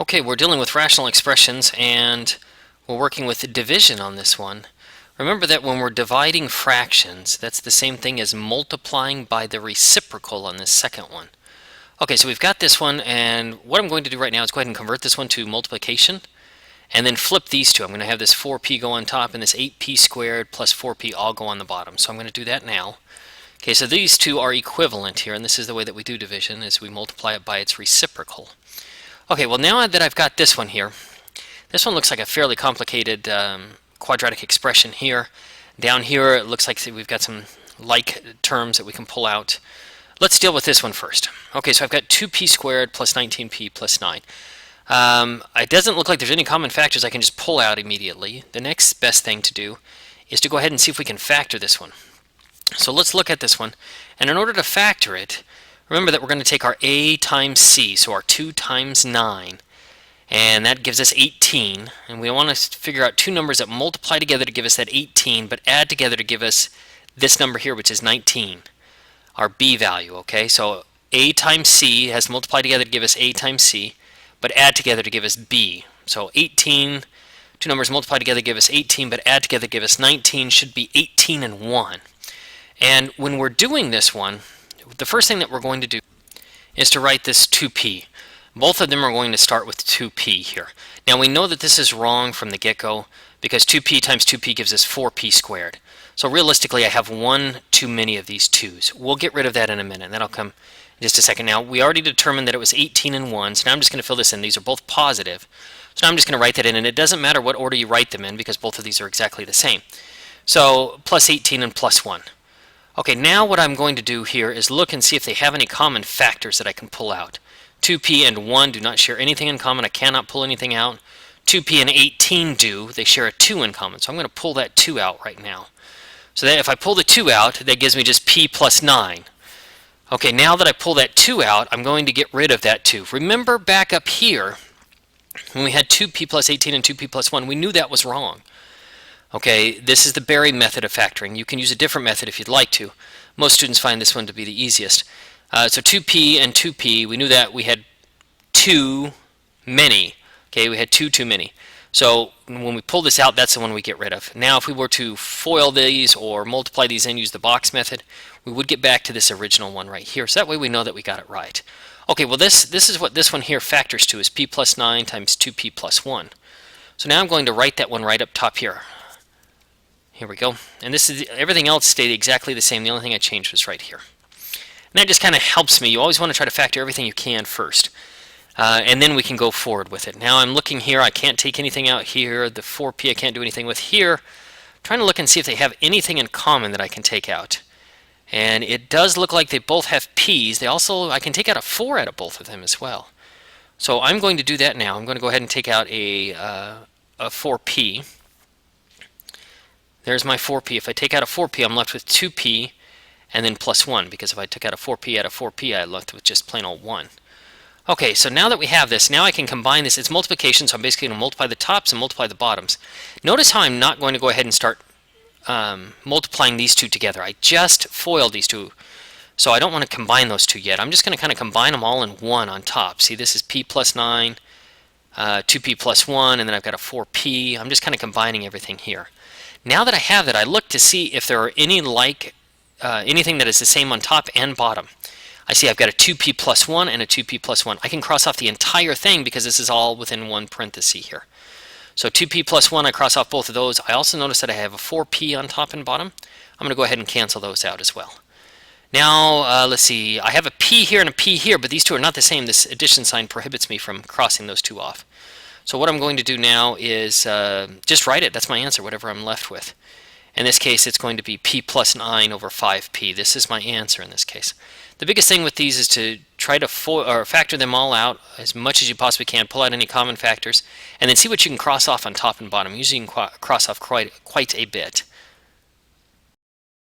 Okay, we're dealing with rational expressions and we're working with division on this one. Remember that when we're dividing fractions, that's the same thing as multiplying by the reciprocal on this second one. Okay, so we've got this one, and what I'm going to do right now is go ahead and convert this one to multiplication and then flip these two. I'm going to have this 4p go on top and this 8p squared plus 4p all go on the bottom. So I'm going to do that now. Okay, so these two are equivalent here, and this is the way that we do division, is we multiply it by its reciprocal. Okay, well now that I've got this one here, this one looks like a fairly complicated quadratic expression here. Down here it looks like we've got some like terms that we can pull out. Let's deal with this one first. Okay, so I've got 2p squared plus 19p plus 9. It doesn't look like there's any common factors I can just pull out immediately. The next best thing to do is to go ahead and see if we can factor this one. So let's look at this one, and in order to factor it, remember that we're going to take our a times c, so our 2 times 9, and that gives us 18, and we want to figure out two numbers that multiply together to give us that 18, but add together to give us this number here, which is 19, our b value. Okay, so a times c has to multiply together to give us a times c, but add together to give us b. So 18, two numbers multiply together to give us 18, but add together to give us 19, should be 18 and 1. And when we're doing this one, the first thing that we're going to do is to write this 2p. Both of them are going to start with 2p here. Now we know that this is wrong from the get-go because 2p times 2p gives us 4p squared. So realistically I have one too many of these 2's. We'll get rid of that in a minute, and that'll come in just a second. Now we already determined that it was 18 and 1, so now I'm just going to fill this in. These are both positive. So now I'm just going to write that in, and it doesn't matter what order you write them in because both of these are exactly the same. So plus 18 and plus 1. Okay, now what I'm going to do here is look and see if they have any common factors that I can pull out. 2p and 1 do not share anything in common. I cannot pull anything out. 2p and 18 do. They share a 2 in common. So I'm going to pull that 2 out right now. So that if I pull the 2 out, that gives me just p plus 9. Okay, now that I pull that 2 out, I'm going to get rid of that 2. Remember back up here, when we had 2p plus 18 and 2p plus 1, we knew that was wrong. Okay, this is the Berry method of factoring. You can use a different method if you'd like to. Most students find this one to be the easiest. So 2p and 2p, we knew that we had too many. Okay, we had two too many. So when we pull this out, that's the one we get rid of. Now if we were to FOIL these or multiply these and use the box method, we would get back to this original one right here. So that way we know that we got it right. Okay, well this is what this one here factors to, is p plus 9 times 2p plus 1. So now I'm going to write that one right up top here. Here we go. And this is everything else stayed exactly the same. The only thing I changed was right here. And that just kind of helps me. You always want to try to factor everything you can first. And then we can go forward with it. Now I'm looking here. I can't take anything out here. The 4p I can't do anything with here. I'm trying to look and see if they have anything in common that I can take out. And it does look like they both have p's. They also, I can take out a 4 out of both of them as well. So I'm going to do that now. I'm going to go ahead and take out a 4p. There's my 4p. If I take out a 4p, I'm left with 2p and then plus 1, because if I took out a 4p out of 4p, I'm left with just plain old 1. Okay, so now that we have this, now I can combine this. It's multiplication, so I'm basically going to multiply the tops and multiply the bottoms. Notice how I'm not going to go ahead and start multiplying these two together. I just FOILed these two, so I don't want to combine those two yet. I'm just going to kind of combine them all in 1 on top. See, this is p plus 9, 2p plus 1, and then I've got a 4p. I'm just kind of combining everything here. Now that I have that, I look to see if there are any anything that is the same on top and bottom. I see I've got a 2p plus 1 and a 2p plus 1. I can cross off the entire thing because this is all within one parenthesis here. So 2p plus 1, I cross off both of those. I also notice that I have a 4p on top and bottom. I'm going to go ahead and cancel those out as well. Now, let's see. I have a p here and a p here, but these two are not the same. This addition sign prohibits me from crossing those two off. So what I'm going to do now is just write it. That's my answer, whatever I'm left with. In this case, it's going to be p plus 9 over 5p. This is my answer in this case. The biggest thing with these is to try to factor them all out as much as you possibly can, pull out any common factors, and then see what you can cross off on top and bottom. Usually you can cross off quite a bit.